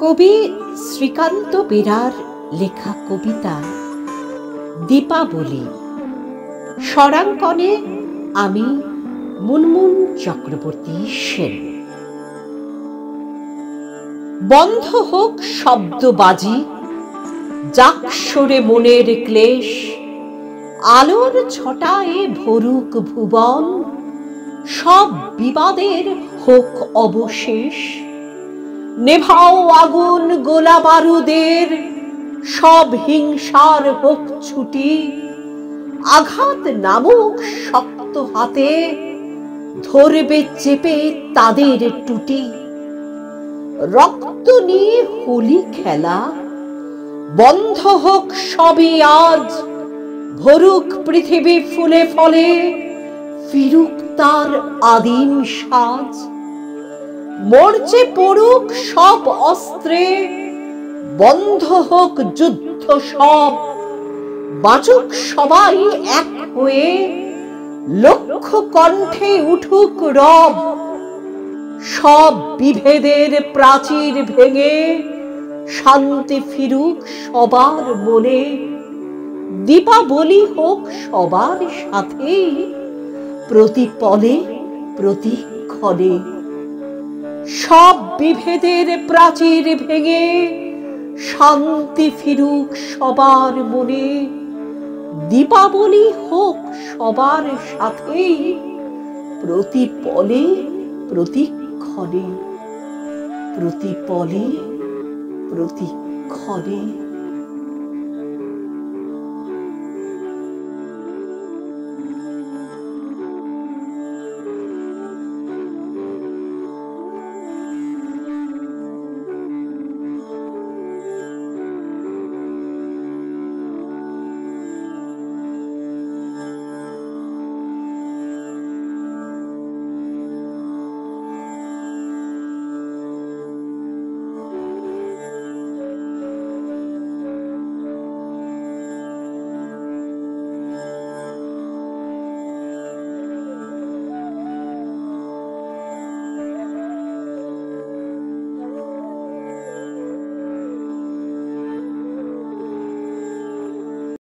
কবি শ্রীকান্ত বেরার লেখা কবিতা দীপাবলি। স্বরাঙ্কনে আমি মুনমুন চক্রবর্তী সেন। বন্ধ হোক শব্দবাজি, যাক সরে মনের ক্লেশ, আলোর ছটায় ভরুক ভুবন, সব বিবাদের হোক অবশেষ। নেভাও আগুন গোলা বারুদের, সব হিংসার হোক ছুটি। আঘাত নামুক শক্ত হাতে, ধরবে চেপে তাদের টুটি। রক্ত নিয়ে হোলি খেলা, বন্ধ হোক সবই আজ। ভরুক পৃথিবী ফুলে ফলে, ফিরুক তার আদিম সাজ। মরচে পড়ুক সব অস্ত্রে, বন্ধ হোক যুদ্ধ সব। বাঁচুক সবাই এক হয়ে, লক্ষ কণ্ঠে উঠুক রব। সব বিভেদের প্রাচীর ভেঙে, শান্তি ফিরুক সবার মনে। দীপাবলি হোক সবার সাথে, প্রতি পলে প্রতিক্ষণে। সব বিভেদের প্রাচীর ভেঙে, শান্তি ফিরুক সবার মনে। দীপাবলি হোক সবার সাথে, প্রতি পলে প্রতিক্ষণে, প্রতি পলে প্রতিক্ষণে।